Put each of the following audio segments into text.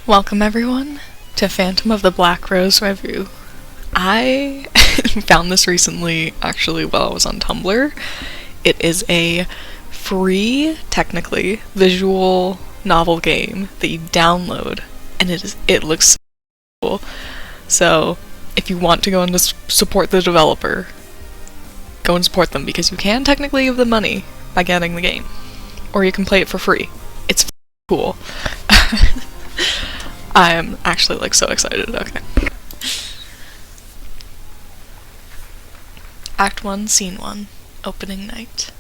Welcome everyone to Phantom of the Black Rose Revue. I found this recently, actually, while I was on Tumblr. It is a free, technically, visual novel game that you download, and it looks so cool. So, if you want to go and just support the developer, go and support them, because you can technically give them money by getting the game. Or you can play it for free. It's cool. I am actually so excited. Okay. Act 1, Scene 1, Opening Night.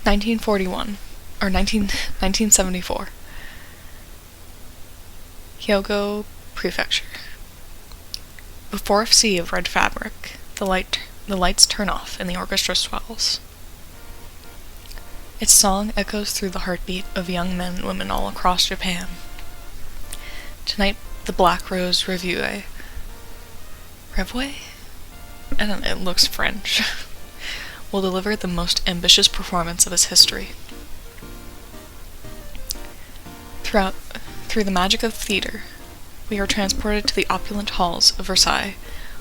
Or 1974. Hyogo Prefecture. Before a sea of red fabric, the lights turn off and the orchestra swells. Its song echoes through the heartbeat of young men and women all across Japan. Tonight, the Black Rose Revue? I don't know, it looks French. Will deliver the most ambitious performance of its history. Through the magic of theater, we are transported to the opulent halls of Versailles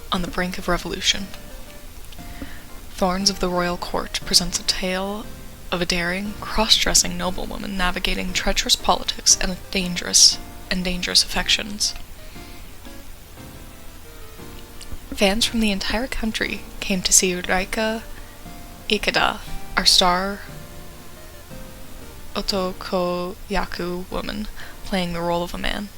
on the brink of revolution. Thorns of the Royal Court presents a tale of a daring, cross-dressing noblewoman navigating treacherous politics and dangerous affections. Fans from the entire country came to see Reika Ikeda, our star Otokoyaku woman, playing the role of a man.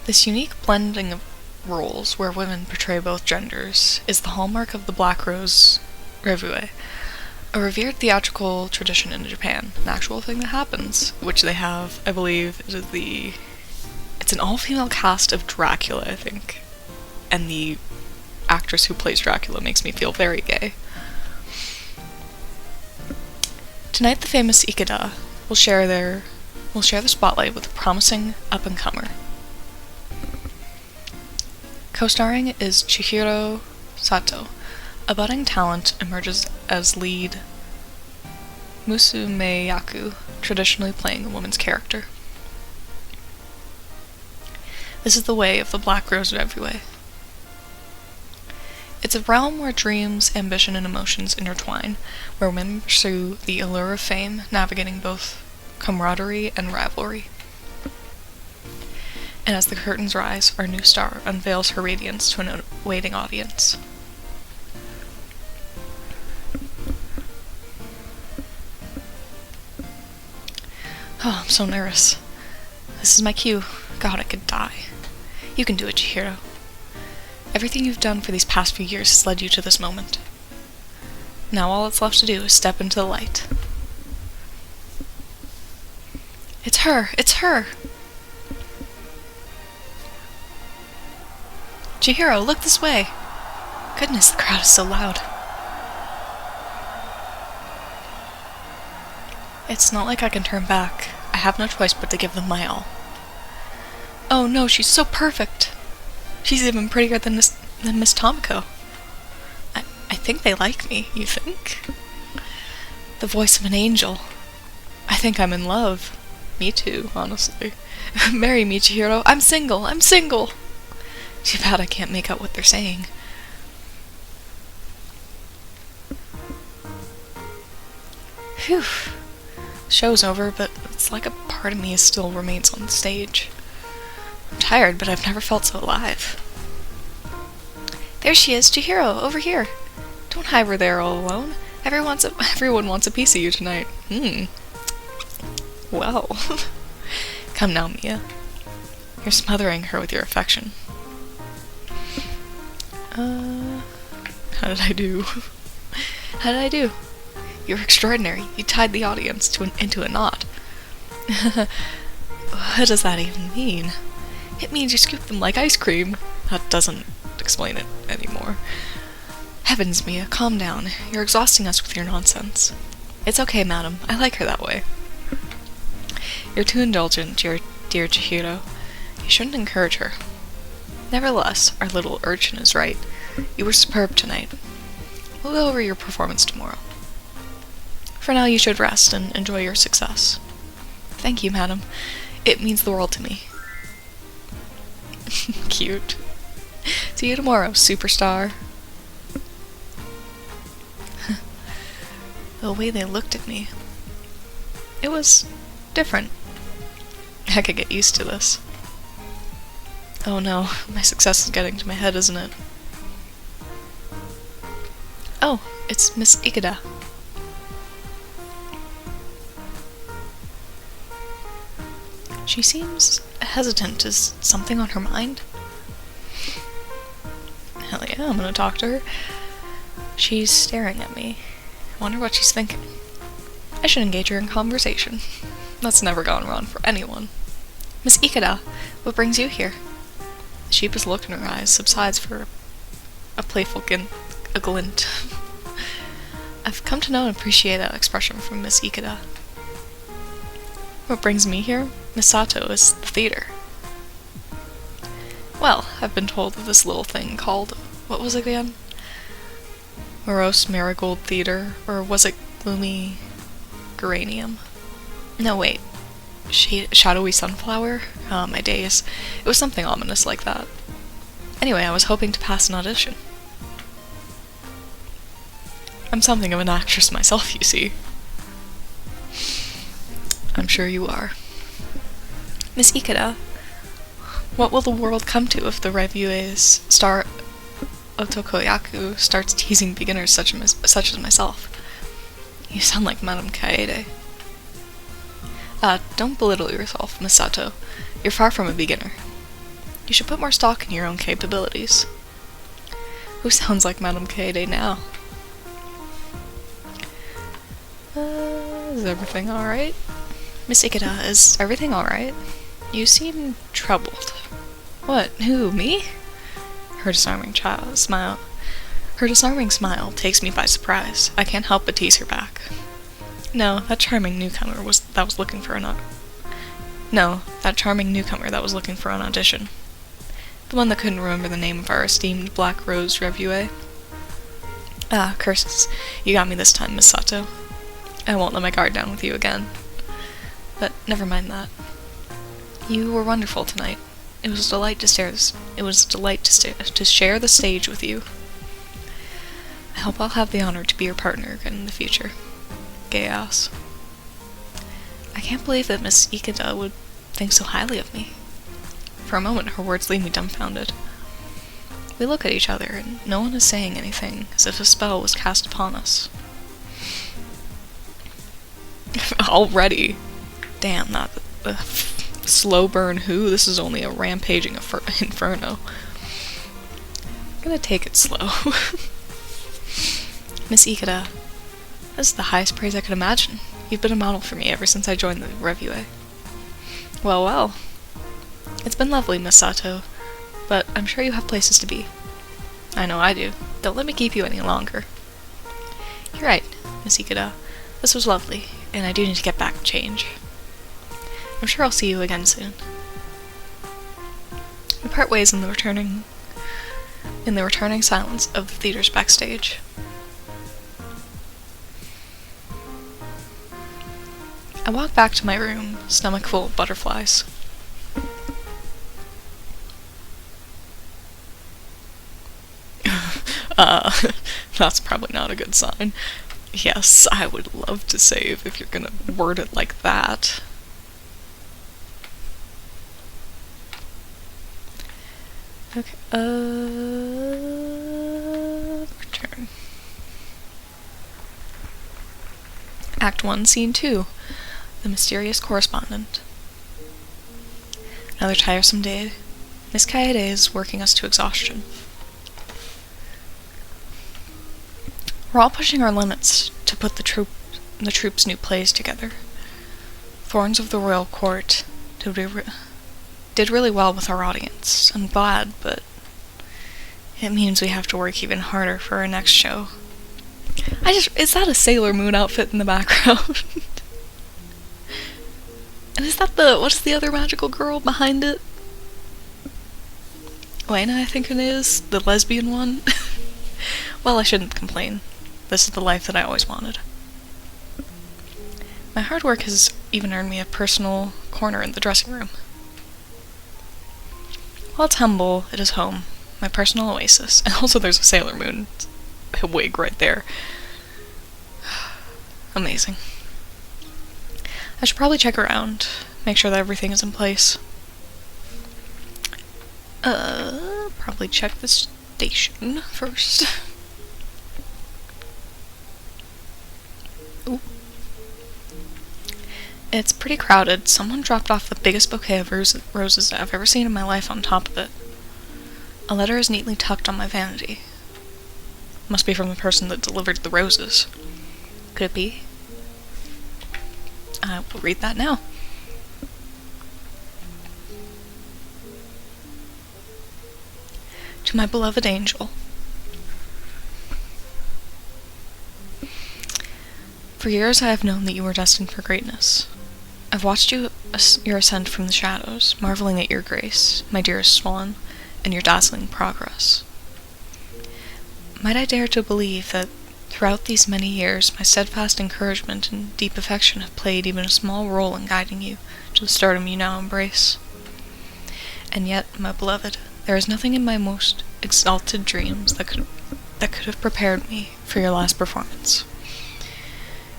This unique blending of roles where women portray both genders is the hallmark of the Black Rose Revue, a revered theatrical tradition in Japan, an actual thing that happens, which they have, I believe, it's an all-female cast of Dracula, I think, and the actress who plays Dracula makes me feel very gay. Tonight, the famous Ikeda will share the spotlight with a promising up-and-comer. Co-starring is Chihiro Sato. A budding talent emerges as lead Musumeyaku, traditionally playing a woman's character. This is the way of the Black Rose Revue. It's a realm where dreams, ambition, and emotions intertwine, where women pursue the allure of fame, navigating both camaraderie and rivalry. And as the curtains rise, our new star unveils her radiance to an waiting audience. Oh, I'm so nervous. This is my cue. God, I could die. You can do it, Chihiro. Everything you've done for these past few years has led you to this moment. Now all that's left to do is step into the light. It's her! It's her! Chihiro, look this way! Goodness, the crowd is so loud. It's not like I can turn back. I have no choice but to give them my all. Oh no, she's so perfect! She's even prettier than Miss Tomoko. I think they like me, you think? The voice of an angel. I think I'm in love. Me too, honestly. Marry me, Chihiro. I'm single! I'm single! Too bad I can't make out what they're saying. Phew. Show's over, but it's like a part of me still remains on the stage. I'm tired, but I've never felt so alive. There she is, Chihiro, over here. Don't hide her there all alone. Everyone wants a piece of you tonight. Well. Come now, Mia. You're smothering her with your affection. How did I do? How did I do? You're extraordinary. You tied the audience into a knot. What does that even mean? It means you scoop them like ice cream. That doesn't explain it anymore. Heavens, Mia, calm down. You're exhausting us with your nonsense. It's okay, madam. I like her that way. You're too indulgent, dear Chihiro. You shouldn't encourage her. Nevertheless, our little urchin is right. You were superb tonight. We'll go over your performance tomorrow. For now, you should rest and enjoy your success. Thank you, madam. It means the world to me. Cute. See you tomorrow, superstar. The way they looked at me. It was different. I could get used to this. Oh no, my success is getting to my head, isn't it? Oh, it's Miss Ikeda. She seems hesitant. Is something on her mind? Hell yeah, I'm gonna talk to her. She's staring at me. I wonder what she's thinking. I should engage her in conversation. That's never gone wrong for anyone. Miss Ikeda, what brings you here? The sheepish look in her eyes subsides for a playful glint. I've come to know and appreciate that expression from Miss Ikeda. What brings me here? Miss Sato is the theater. Well, I've been told of this little thing called, what was it again? Morose Marigold Theater, or was it Gloomy Geranium? No, wait. Shadowy Sunflower? Oh, my days. It was something ominous like that. Anyway, I was hoping to pass an audition. I'm something of an actress myself, you see. I'm sure you are. Miss Ikeda, what will the world come to if the revue's star Otokoyaku starts teasing beginners such as myself? You sound like Madame Kaede. Don't belittle yourself, Miss Sato. You're far from a beginner. You should put more stock in your own capabilities. Who sounds like Madame Kaede now? Is everything alright? Miss Ikeda, is everything alright? You seem troubled. What? Who? Me? Her disarming smile takes me by surprise. I can't help but tease her back. No, that charming newcomer that was looking for an audition. The one that couldn't remember the name of our esteemed Black Rose Revue. Ah, curses. You got me this time, Miss Sato. I won't let my guard down with you again. But never mind that. You were wonderful tonight. It was a delight to share the stage with you. I hope I'll have the honor to be your partner again in the future. Gay ass. I can't believe that Miss Ikeda would think so highly of me. For a moment, her words leave me dumbfounded. We look at each other, and no one is saying anything, as if a spell was cast upon us. Already. Damn, not the slow burn who? This is only a rampaging inferno. I'm gonna take it slow. Miss Ikeda, this is the highest praise I could imagine. You've been a model for me ever since I joined the Revue. Well, well. It's been lovely, Miss Sato, but I'm sure you have places to be. I know I do. Don't let me keep you any longer. You're right, Miss Ikeda. This was lovely, and I do need to get back and change. I'm sure I'll see you again soon. We part ways in the returning silence of the theater's backstage. I walk back to my room, stomach full of butterflies. That's probably not a good sign. Yes, I would love to save if you're gonna word it like that. Okay, return. Act 1, Scene 2. The Mysterious Correspondent. Another tiresome day. Miss Kaede is working us to exhaustion. We're all pushing our limits to put the troup's new plays together. Thorns of the Royal Court did really well with our audience. I'm glad, but it means we have to work even harder for our next show. Is that a Sailor Moon outfit in the background? And is that what is the other magical girl behind it? Elena, I think it is, the lesbian one. Well, I shouldn't complain. This is the life that I always wanted. My hard work has even earned me a personal corner in the dressing room. While it's humble, it is home, my personal oasis, and also there's a Sailor Moon wig right there. Amazing. I should probably check around, make sure that everything is in place. Probably check the station first. Ooh. It's pretty crowded. Someone dropped off the biggest bouquet of roses I've ever seen in my life on top of it. A letter is neatly tucked on my vanity. Must be from the person that delivered the roses. Could it be? I will read that now. To my beloved angel. For years I have known that you were destined for greatness. I've watched your ascent from the shadows, marveling at your grace, my dearest swan, and your dazzling progress. Might I dare to believe that throughout these many years my steadfast encouragement and deep affection have played even a small role in guiding you to the stardom you now embrace? And yet, my beloved, there is nothing in my most exalted dreams that could have prepared me for your last performance.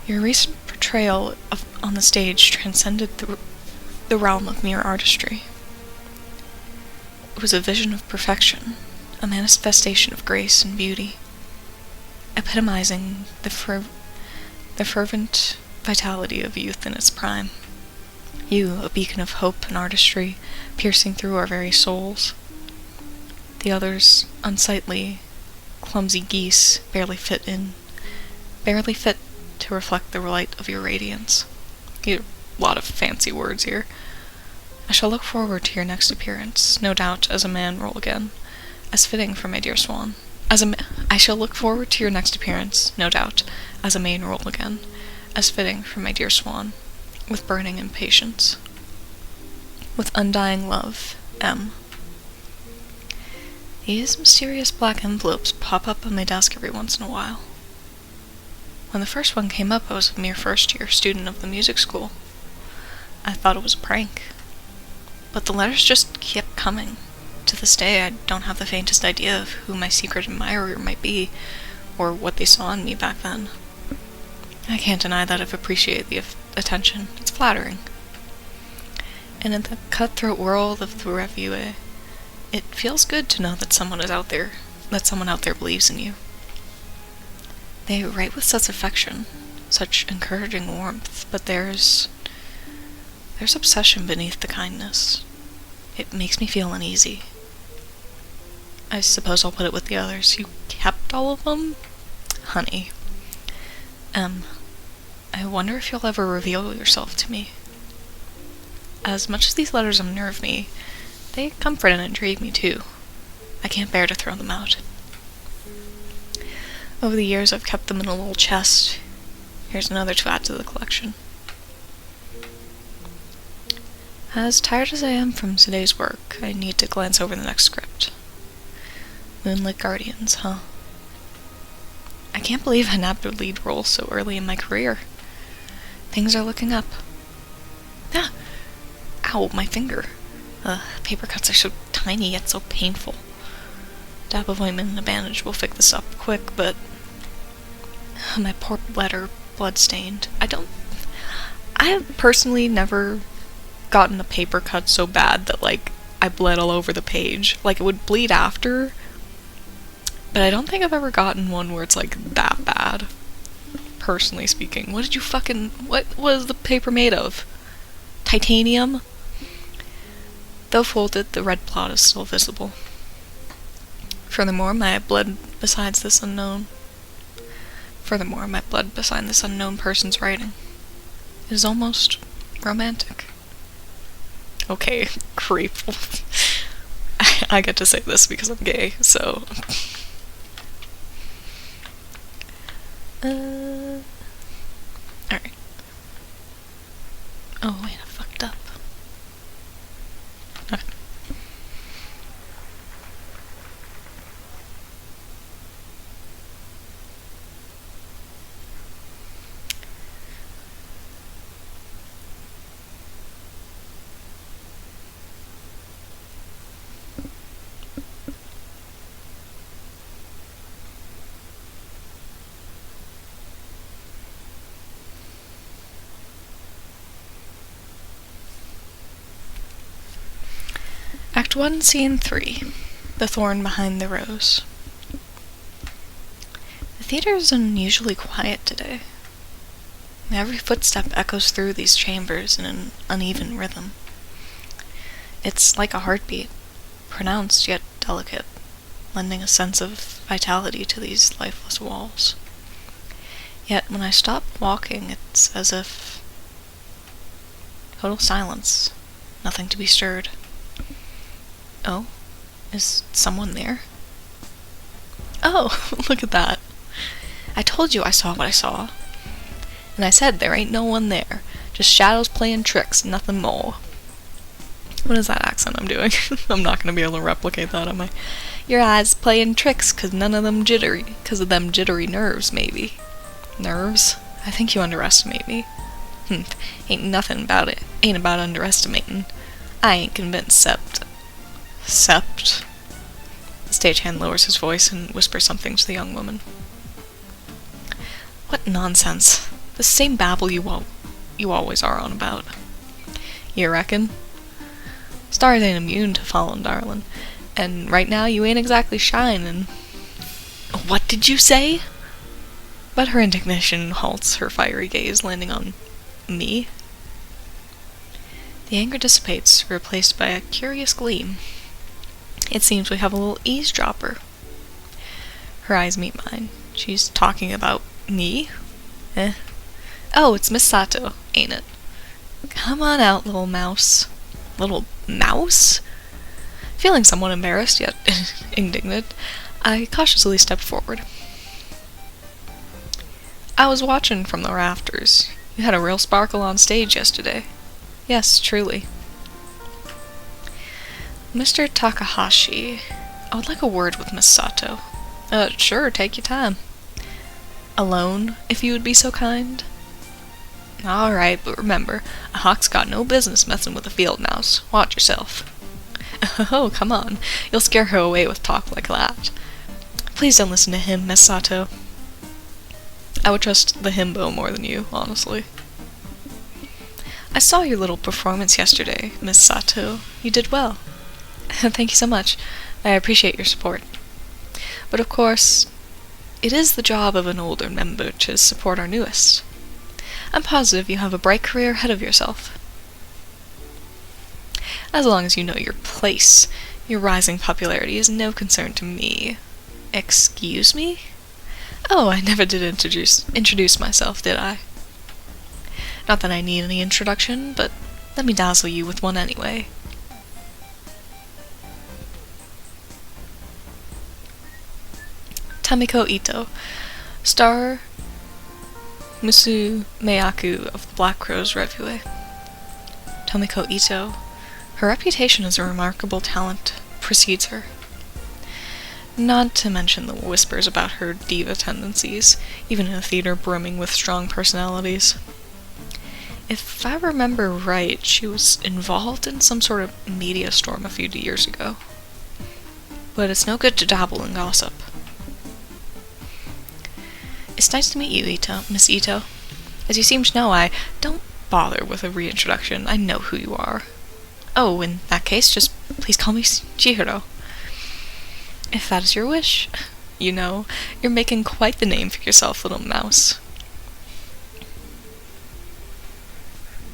Your recent portrayal on the stage transcended the realm of mere artistry. It was a vision of perfection, a manifestation of grace and beauty, epitomizing the fervent vitality of youth in its prime. You, a beacon of hope and artistry, piercing through our very souls. The others, unsightly, clumsy geese, barely fit to reflect the light of your radiance. A lot of fancy words here. I shall look forward to your next appearance, no doubt as a man roll again, as fitting for my dear swan. I shall look forward to your next appearance, no doubt, as a main roll again, as fitting for my dear swan, with burning impatience. With undying love, M. These mysterious black envelopes pop up on my desk every once in a while. When the first one came up, I was a mere first-year student of the music school. I thought it was a prank. But the letters just kept coming. To this day, I don't have the faintest idea of who my secret admirer might be, or what they saw in me back then. I can't deny that I've appreciated the attention. It's flattering. And in the cutthroat world of the revue, it feels good to know that someone out there believes in you. They write with such affection, such encouraging warmth, but there's obsession beneath the kindness. It makes me feel uneasy. I suppose I'll put it with the others. You kept all of them? Honey. I wonder if you'll ever reveal yourself to me. As much as these letters unnerve me, they comfort and intrigue me too. I can't bear to throw them out. Over the years, I've kept them in a little chest. Here's another to add to the collection. As tired as I am from today's work, I need to glance over the next script. Moonlit Guardians, huh? I can't believe I nabbed a lead role so early in my career. Things are looking up. Ah! Ow, my finger. Paper cuts are so tiny yet so painful. Dab of ointment and a bandage will fix this up quick, but my poor letter, blood-stained. I have personally never gotten a paper cut so bad that, I bled all over the page. It would bleed after, but I don't think I've ever gotten one where it's, that bad. Personally speaking. What was the paper made of? Titanium? Though folded, the red blot is still visible. Furthermore, my blood beside this unknown person's writing. It is almost romantic. Okay, creep. I get to say this because I'm gay, so... Alright. Oh, wait, I fucked up. Okay. Act 1, Scene 3. The Thorn Behind the Rose. The theater is unusually quiet today. Every footstep echoes through these chambers in an uneven rhythm. It's like a heartbeat, pronounced yet delicate, lending a sense of vitality to these lifeless walls. Yet when I stop walking, it's as if total silence, nothing to be stirred. Oh, is someone there? Oh, look at that. I told you I saw what I saw. And I said there ain't no one there. Just shadows playing tricks, nothing more. What is that accent I'm doing? I'm not gonna be able to replicate that, am I? Your eyes playing tricks 'cause none of them jittery. 'Cause of them jittery nerves, maybe. Nerves? I think you underestimate me. Ain't nothing about it. Ain't about underestimating. I ain't convinced, Sept. The stagehand lowers his voice and whispers something to the young woman. What nonsense. The same babble you always are on about. You reckon? Stars ain't immune to fallen, darlin'. And right now you ain't exactly shinin'. What did you say? But her indignation halts her fiery gaze, landing on me. The anger dissipates, replaced by a curious gleam. It seems we have a little eavesdropper. Her eyes meet mine. She's talking about me? Oh, it's Miss Sato, ain't it? Come on out, little mouse. Little mouse? Feeling somewhat embarrassed, yet indignant, I cautiously stepped forward. I was watching from the rafters. You had a real sparkle on stage yesterday. Yes, truly. Mr. Takahashi, I would like a word with Miss Sato. Sure, take your time. Alone, if you would be so kind? Alright, but remember, a hawk's got no business messing with a field mouse. Watch yourself. Oh, come on. You'll scare her away with talk like that. Please don't listen to him, Miss Sato. I would trust the himbo more than you, honestly. I saw your little performance yesterday, Miss Sato. You did well. Thank you so much. I appreciate your support. But of course, it is the job of an older member to support our newest. I'm positive you have a bright career ahead of yourself. As long as you know your place, your rising popularity is no concern to me. Excuse me? Oh, I never did introduce myself, did I? Not that I need any introduction, but let me dazzle you with one anyway. Tamiko Ito, star Musu Meyaku of the Black Rose Revue. Tamiko Ito, her reputation as a remarkable talent precedes her. Not to mention the whispers about her diva tendencies, even in a theater brimming with strong personalities. If I remember right, she was involved in some sort of media storm a few years ago. But it's no good to dabble in gossip. It's nice to meet you, Miss Ito. As you seem to know, I don't bother with a reintroduction. I know who you are. Oh, in that case, just please call me Chihiro. If that is your wish. You know, you're making quite the name for yourself, little mouse.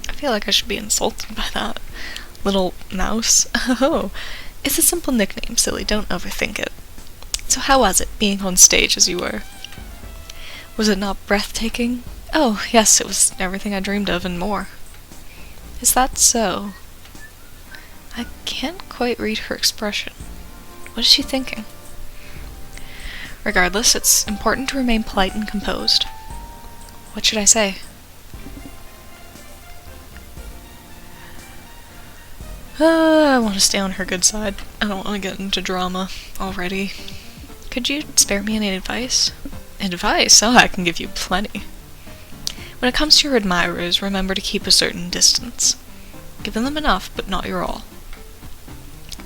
I feel like I should be insulted by that. Little mouse? Oh, it's a simple nickname, silly. Don't overthink it. So how was it, being on stage as you were? Was it not breathtaking? Oh, yes, it was everything I dreamed of and more. Is that so? I can't quite read her expression. What is she thinking? Regardless, it's important to remain polite and composed. What should I say? I want to stay on her good side. I don't want to get into drama already. Could you spare me any advice? Advice? Oh, I can give you plenty. When it comes to your admirers, remember to keep a certain distance. Give them enough, but not your all.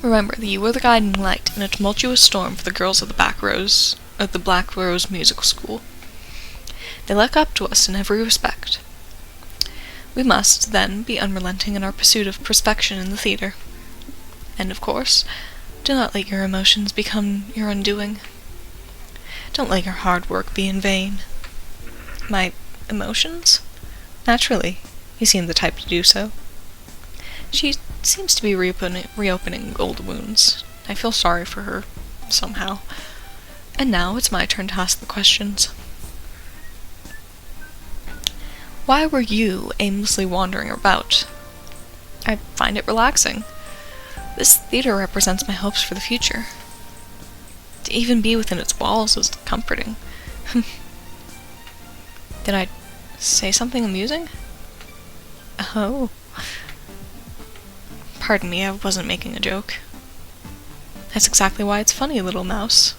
Remember that you were the guiding light in a tumultuous storm for the girls of the Black Rose Musical School. They look up to us in every respect. We must, then, be unrelenting in our pursuit of perspection in the theater. And of course, do not let your emotions become your undoing. Don't let your hard work be in vain. My emotions? Naturally, you seem the type to do so. She seems to be reopening old wounds. I feel sorry for her, somehow. And now it's my turn to ask the questions. Why were you aimlessly wandering about? I find it relaxing. This theater represents my hopes for the future. To even be within its walls is comforting. Did I say something amusing? Oh. Pardon me, I wasn't making a joke. That's exactly why it's funny, little mouse.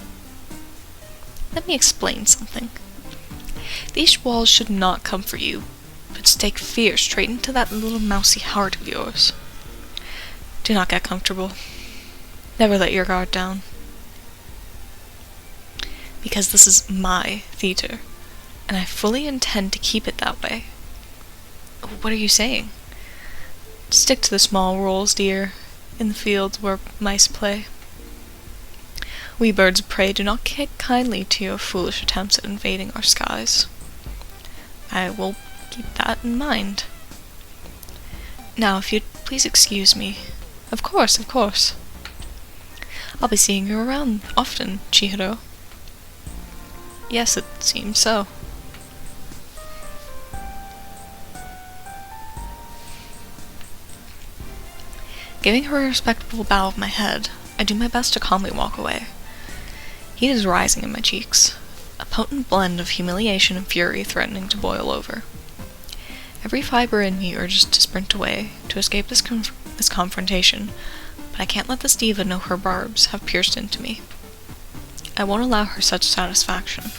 Let me explain something. These walls should not comfort you, but stake fear straight into that little mousy heart of yours. Do not get comfortable. Never let your guard down. Because this is my theater, and I fully intend to keep it that way. What are you saying? Stick to the small roles, dear, in the fields where mice play. We birds of prey do not take kindly to your foolish attempts at invading our skies. I will keep that in mind. Now, if you'd please excuse me. Of course, of course. I'll be seeing you around often, Chihiro. Yes, it seems so. Giving her a respectful bow of my head, I do my best to calmly walk away. Heat is rising in my cheeks, a potent blend of humiliation and fury threatening to boil over. Every fiber in me urges to sprint away, to escape this confrontation, but I can't let this diva know her barbs have pierced into me. I won't allow her such satisfaction.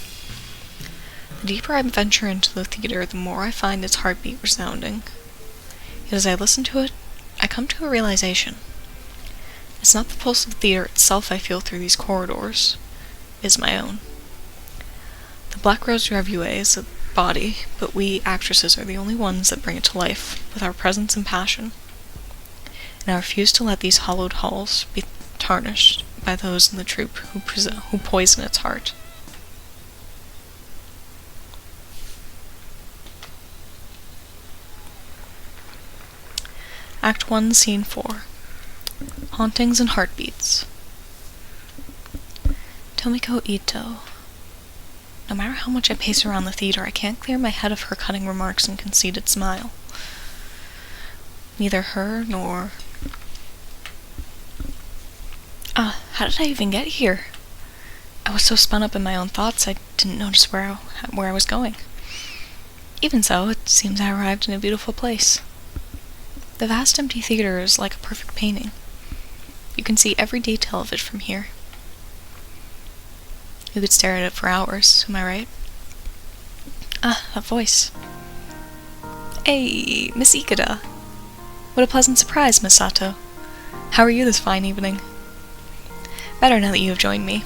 The deeper I venture into the theater, the more I find its heartbeat resounding. Yet as I listen to it, I come to a realization. It's not the pulse of the theater itself I feel through these corridors. It is my own. The Black Rose Revue is a body, but we actresses are the only ones that bring it to life with our presence and passion. And I refuse to let these hollowed halls be tarnished by those in the troupe who poison its heart. Act 1, Scene 4. Hauntings and Heartbeats. Tomiko Ito. No matter how much I pace around the theater, I can't clear my head of her cutting remarks and conceited smile. Neither her nor... how did I even get here? I was so spun up in my own thoughts I didn't notice where I was going. Even so, it seems I arrived in a beautiful place. The vast empty theater is like a perfect painting. You can see every detail of it from here. You could stare at it for hours, am I right? That voice. Hey, Miss Ikeda. What a pleasant surprise, Miss Sato. How are you this fine evening? Better now that you have joined me.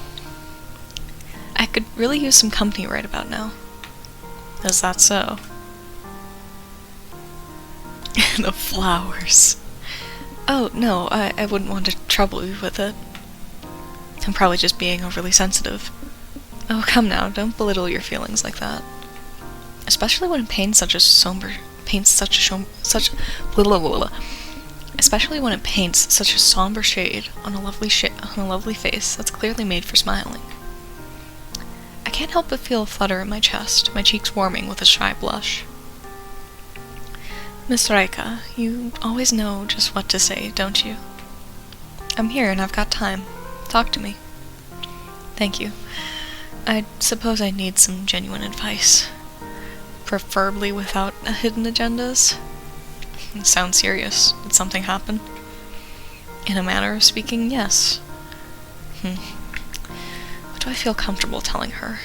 I could really use some company right about now. Is that so? The flowers. Oh, no, I wouldn't want to trouble you with it. I'm probably just being overly sensitive. Oh, come now, don't belittle your feelings like that. Especially when it paints such a somber shade on a lovely face that's clearly made for smiling. I can't help but feel a flutter in my chest, my cheeks warming with a shy blush. Miss Reika, you always know just what to say, don't you? I'm here and I've got time. Talk to me. Thank you. I suppose I need some genuine advice. Preferably without hidden agendas. Sounds serious. Did something happen? In a manner of speaking, yes. What do I feel comfortable telling her?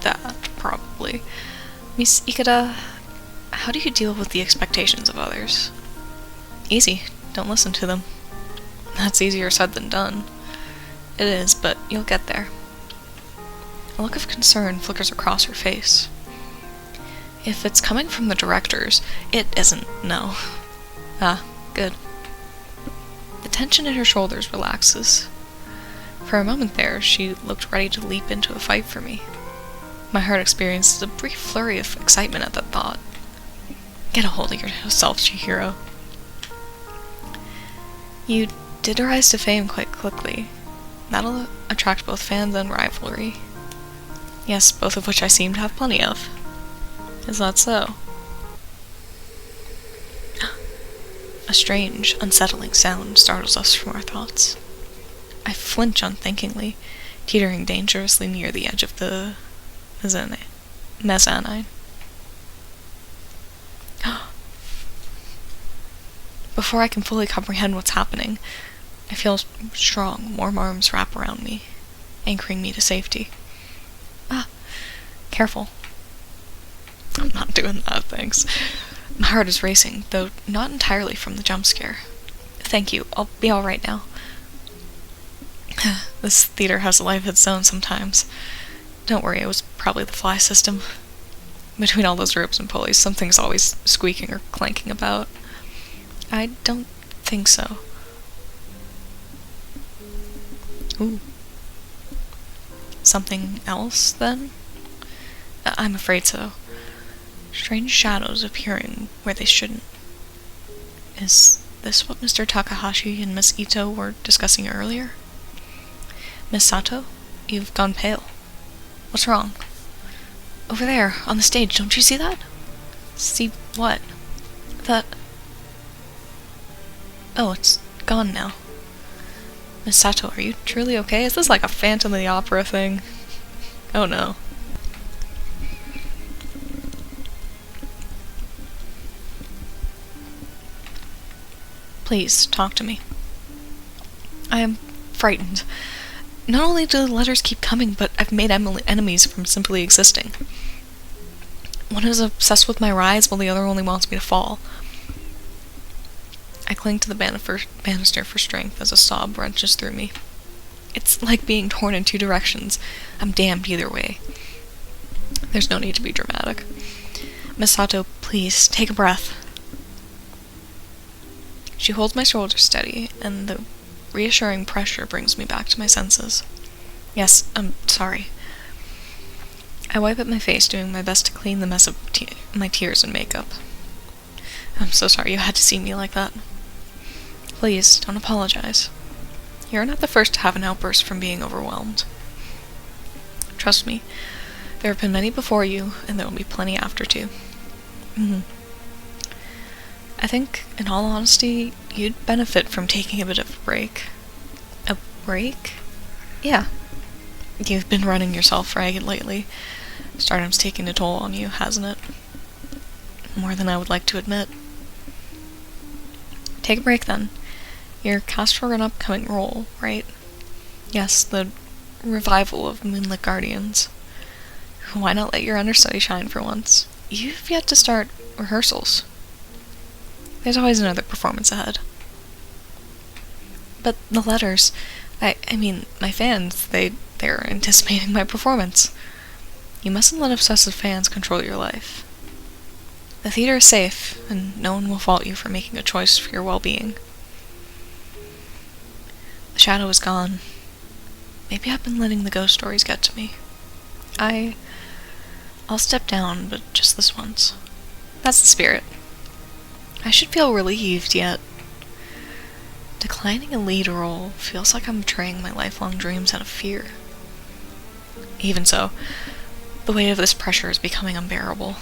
That, probably. Miss Ikeda, how do you deal with the expectations of others? Easy. Don't listen to them. That's easier said than done. It is, but you'll get there. A look of concern flickers across her face. If it's coming from the directors, it isn't, no. Ah, good. The tension in her shoulders relaxes. For a moment there, she looked ready to leap into a fight for me. My heart experienced a brief flurry of excitement at that thought. Get a hold of yourself, Chihiro. You did rise to fame quite quickly. That'll attract both fans and rivalry. Yes, both of which I seem to have plenty of. Is that so? A strange, unsettling sound startles us from our thoughts. I flinch unthinkingly, teetering dangerously near the edge of the mezzanine. Before I can fully comprehend what's happening, I feel strong, warm arms wrap around me, anchoring me to safety. Ah, careful. I'm not doing that, thanks. My heart is racing, though not entirely from the jump scare. Thank you, I'll be alright now. This theater has a life of its own sometimes. Don't worry, it was probably the fly system. Between all those ropes and pulleys, something's always squeaking or clanking about. I don't think so. Ooh. Something else, then? I'm afraid so. Strange shadows appearing where they shouldn't. Is this what Mr. Takahashi and Miss Ito were discussing earlier? Miss Sato, you've gone pale. What's wrong? Over there, on the stage, don't you see that? See what? That... Oh, it's gone now. Miss Sato, are you truly okay? Is this like a Phantom of the Opera thing? Oh no. Please, talk to me. I am frightened. Not only do the letters keep coming, but I've made enemies from simply existing. One is obsessed with my rise, while the other only wants me to fall. I cling to the banister for strength as a sob wrenches through me. It's like being torn in two directions. I'm damned either way. There's no need to be dramatic. Miss Sato, please, take a breath. She holds my shoulders steady, and the reassuring pressure brings me back to my senses. Yes, I'm sorry. I wipe at my face, doing my best to clean the mess of my tears and makeup. I'm so sorry you had to see me like that. Please, don't apologize. You're not the first to have an outburst from being overwhelmed. Trust me, there have been many before you, and there will be plenty after too. I think, in all honesty, you'd benefit from taking a bit of a break. A break? Yeah. You've been running yourself ragged lately. Stardom's taking a toll on you, hasn't it? More than I would like to admit. Take a break, then. You're cast for an upcoming role, right? Yes, the revival of Moonlit Guardians. Why not let your understudy shine for once? You've yet to start rehearsals. There's always another performance ahead. But the letters, I mean, my fans, they're anticipating my performance. You mustn't let obsessive fans control your life. The theater is safe, and no one will fault you for making a choice for your well-being. The shadow is gone. Maybe I've been letting the ghost stories get to me. I'll step down, but just this once. That's the spirit. I should feel relieved, yet declining a lead role feels like I'm betraying my lifelong dreams out of fear. Even so, the weight of this pressure is becoming unbearable.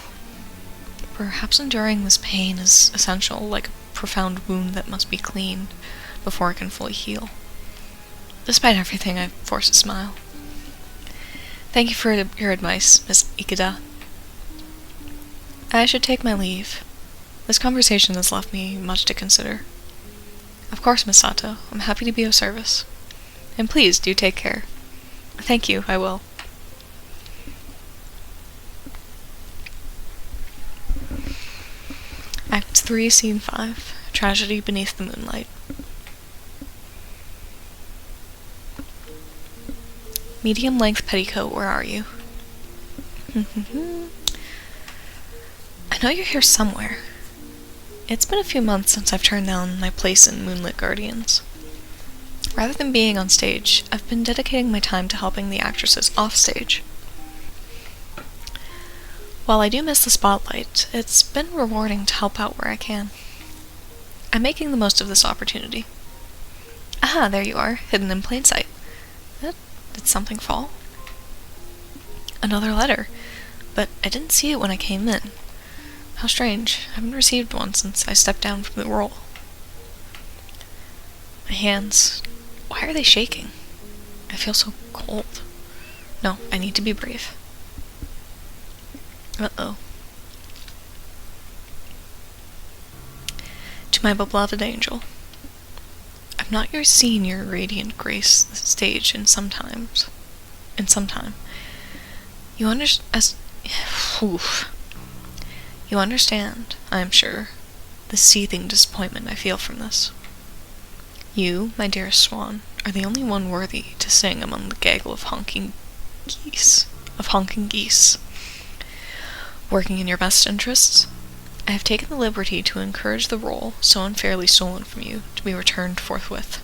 Perhaps enduring this pain is essential, like a profound wound that must be cleaned before it can fully heal. Despite everything, I force a smile. Thank you for your advice, Miss Ikeda. I should take my leave. This conversation has left me much to consider. Of course, Miss Sato, I'm happy to be of service. And please, do take care. Thank you, I will. Act 3, Scene 5, Tragedy Beneath the Moonlight. Medium-length petticoat, where are you? I know you're here somewhere. It's been a few months since I've turned down my place in Moonlit Guardians. Rather than being on stage, I've been dedicating my time to helping the actresses off stage. While I do miss the spotlight, it's been rewarding to help out where I can. I'm making the most of this opportunity. Aha, there you are, hidden in plain sight. Did something fall? Another letter, but I didn't see it when I came in. How strange, I haven't received one since I stepped down from the role. My hands, why are they shaking? I feel so cold. No, I need to be brave. Uh-oh. To my beloved angel, I've not yet seen your radiant grace stage in some time. You understand, I am sure, the seething disappointment I feel from this. You, my dearest swan, are the only one worthy to sing among the gaggle of honking geese. Working in your best interests, I have taken the liberty to encourage the role so unfairly stolen from you to be returned forthwith.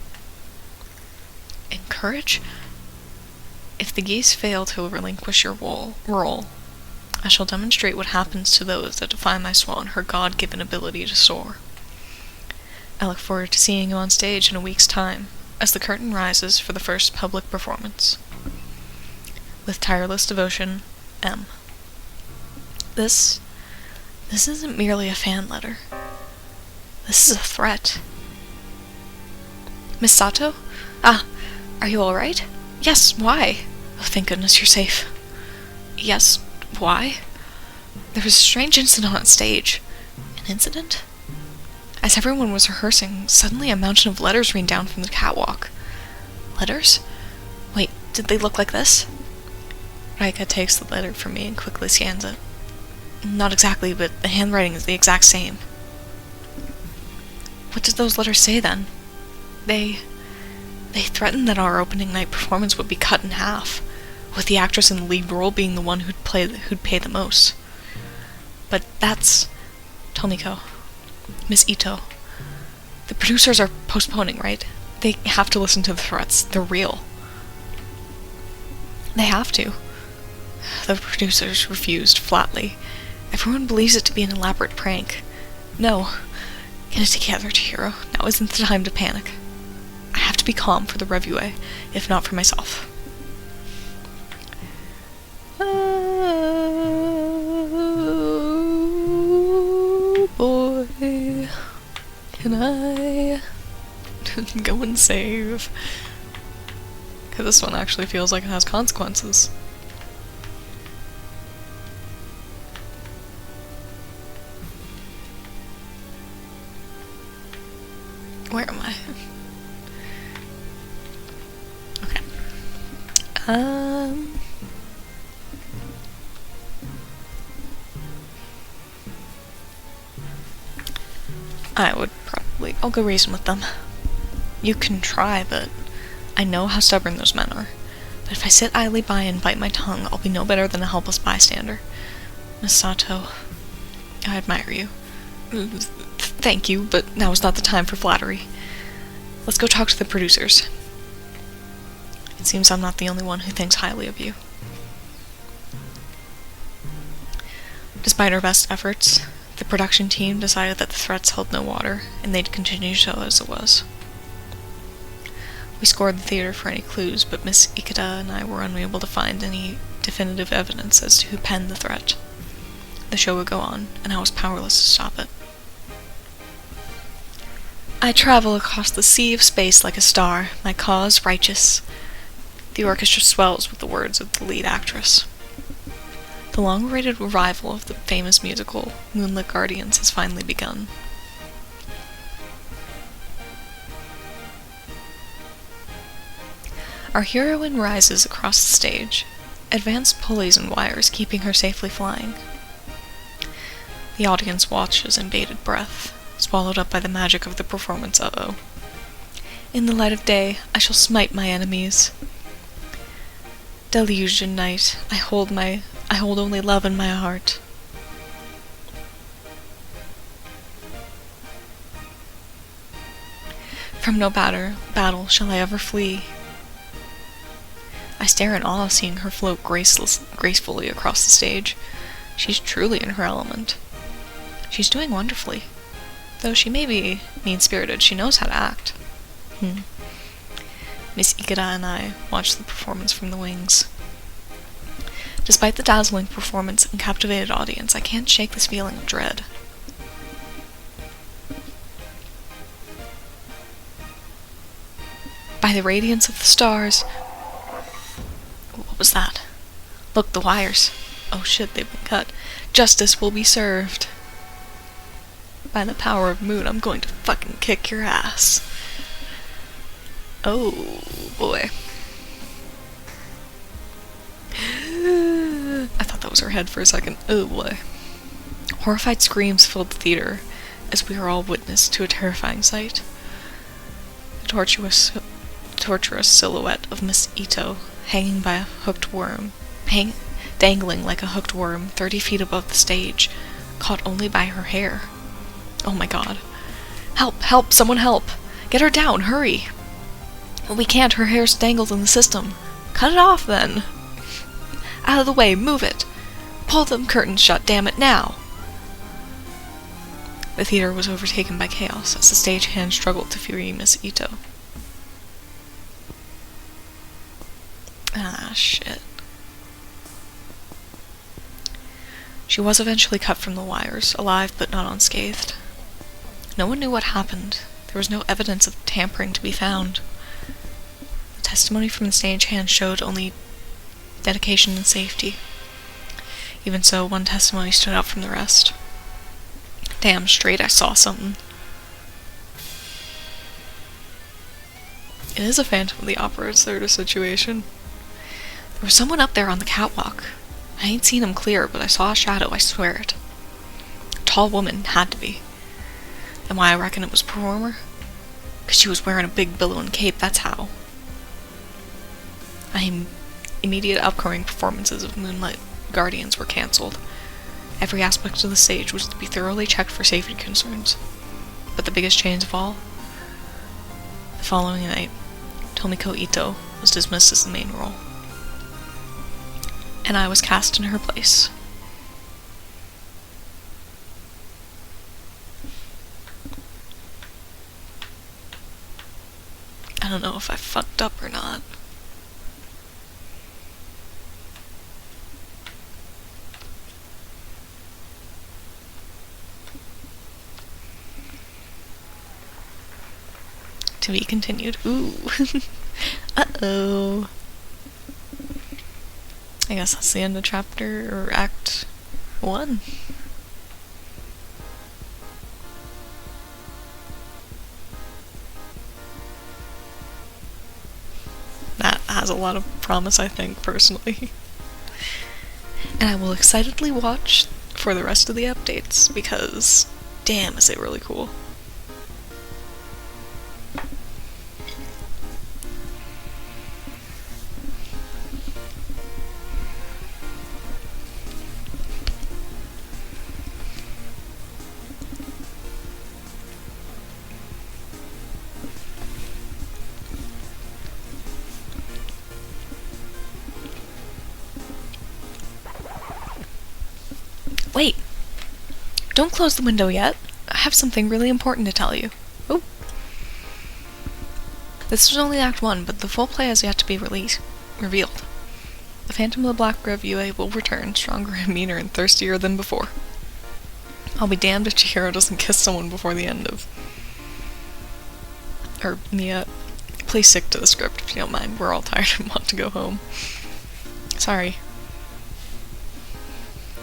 Encourage? If the geese fail to relinquish your role, I shall demonstrate what happens to those that defy my swan her God-given ability to soar. I look forward to seeing you on stage in a week's time, as the curtain rises for the first public performance. With tireless devotion, M. This isn't merely a fan letter. This is a threat. Miss Sato? Ah, are you alright? Yes, why? Oh, thank goodness you're safe. Yes, why? There was a strange incident on stage. An incident? As everyone was rehearsing, suddenly a mountain of letters rained down from the catwalk. Letters? Wait, did they look like this? Raika takes the letter from me and quickly scans it. Not exactly, but the handwriting is the exact same. What did those letters say then? They threatened that our opening night performance would be cut in half, with the actress in the lead role being the one who'd pay the most. But that's Tomiko, Miss Ito. The producers are postponing, right? They have to listen to the threats. They're real. They have to. The producers refused flatly. Everyone believes it to be an elaborate prank. No. Get it together, Chihiro. Now isn't the time to panic. I have to be calm for the revue, if not for myself. Oh boy, can I go and save? Because this one actually feels like it has consequences. Where am I? Okay. I'll go reason with them. You can try, but I know how stubborn those men are. But if I sit idly by and bite my tongue, I'll be no better than a helpless bystander. Miss Sato, I admire you. Thank you, but now is not the time for flattery. Let's go talk to the producers. It seems I'm not the only one who thinks highly of you. Despite our best efforts, the production team decided that the threats held no water, and they'd continue to show as it was. We scored the theater for any clues, but Miss Ikeda and I were unable to find any definitive evidence as to who penned the threat. The show would go on, and I was powerless to stop it. I travel across the sea of space like a star, my cause righteous. The orchestra swells with the words of the lead actress. The long-awaited revival of the famous musical, Moonlit Guardians, has finally begun. Our heroine rises across the stage, advanced pulleys and wires keeping her safely flying. The audience watches in bated breath, swallowed up by the magic of the performance. Uh-oh. In the light of day, I shall smite my enemies. Delusion night. I hold only love in my heart. From no battle shall I ever flee. I stare in awe, seeing her float gracefully across the stage. She's truly in her element. She's doing wonderfully. Though she may be mean-spirited, she knows how to act. Miss Ikeda and I watched the performance from the wings. Despite the dazzling performance and captivated audience, I can't shake this feeling of dread. By the radiance of the stars... What was that? Look, the wires. Oh shit, they've been cut. Justice will be served. By the power of Moon, I'm going to fucking kick your ass. Oh boy. I thought that was her head for a second. Oh boy. Horrified screams filled the theater as we were all witness to a terrifying sight. The tortuous silhouette of Miss Ito hanging by a hooked worm, dangling like a hooked worm 30 feet above the stage, caught only by her hair. Oh my god. Help! Help! Someone help! Get her down! Hurry! We can't, her hair's dangled in the system. Cut it off, then! Out of the way, move it! Pull them curtains shut, damn it, now! The theater was overtaken by chaos as the stagehand struggled to free Miss Ito. Ah, shit. She was eventually cut from the wires, alive but not unscathed. No one knew what happened. There was no evidence of tampering to be found. The testimony from the stagehand showed only dedication and safety. Even so, one testimony stood out from the rest. Damn straight I saw something. It is a Phantom of the Opera sort of situation. There was someone up there on the catwalk. I ain't seen him clear, but I saw a shadow, I swear it. A tall woman, had to be. And why I reckon it was a performer? 'Cause she was wearing a big billowing cape, that's how. Immediate upcoming performances of Moonlight Guardians were cancelled. Every aspect of the stage was to be thoroughly checked for safety concerns. But the biggest change of all? The following night, Tomiko Ito was dismissed as the main role. And I was cast in her place. I don't know if I fucked up or not. To be continued. Ooh. Uh-oh. I guess that's the end of chapter, or act 1. That has a lot of promise, I think, personally. And I will excitedly watch for the rest of the updates, because damn is it really cool. Wait! Don't close the window yet. I have something really important to tell you. Oh. This was only Act 1, but the full play has yet to be revealed. The Phantom of the Black Grove UA will return, stronger and meaner and thirstier than before. I'll be damned if Chihiro doesn't kiss someone before the end of... Or, Mia, please stick to the script if you don't mind. We're all tired and want to go home. Sorry.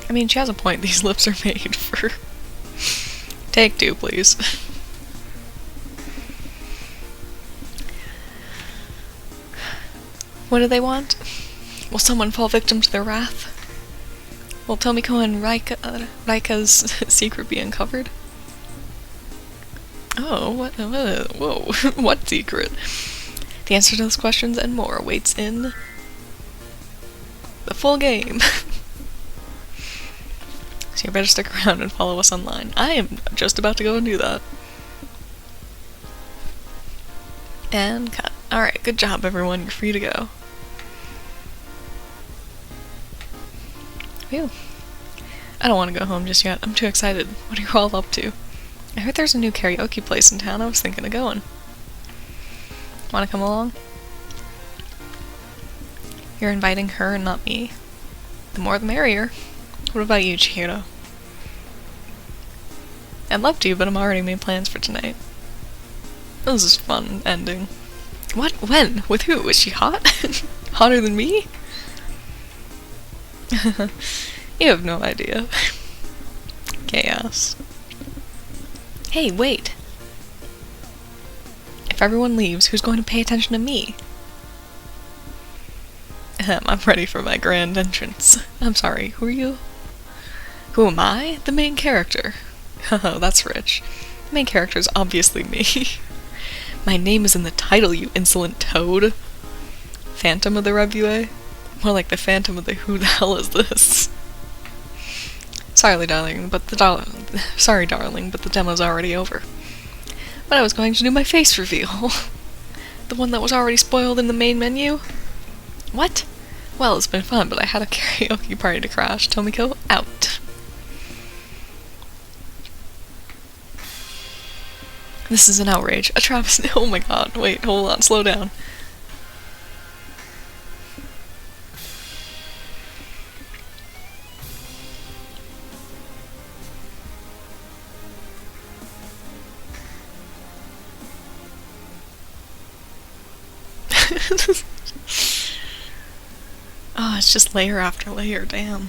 I mean, she has a point. These lips are made for... Take 2, please. What do they want? Will someone fall victim to their wrath? Will Tomiko and Raika's secret be uncovered? Oh, whoa, what secret? The answer to those questions and more awaits in The full game. So you better stick around and follow us online. I am just about to go and do that. And cut. Alright, good job everyone, you're free to go. Phew. I don't want to go home just yet, I'm too excited. What are you all up to? I heard there's a new karaoke place in town, I was thinking of going. Wanna come along? You're inviting her and not me. The more the merrier. What about you, Chihiro? I'd love to, but I'm already made plans for tonight. This is fun ending. What? When? With who? Is she hot? Hotter than me? You have no idea. Chaos. Hey, wait! If everyone leaves, who's going to pay attention to me? I'm ready for my grand entrance. I'm sorry, who are you? Who am I? The main character. Oh, that's rich. The main character is obviously me. My name is in the title, you insolent toad. Phantom of the Revue? More like the Phantom of the who the hell is this? Sorry, darling, but the demo's already over. But I was going to do my face reveal. The one that was already spoiled in the main menu? What? Well, it's been fun, but I had a karaoke party to crash. Tomiko, out. This is an outrage. A travesty. Oh my god, wait, hold on, slow down. Oh, it's just layer after layer, damn.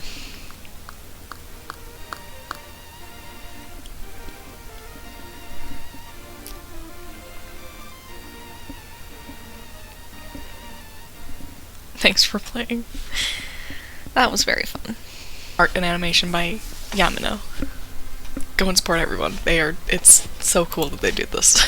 Thanks for playing. That was very fun. Art and animation by Yamano. Go and support everyone. It's so cool that they did this.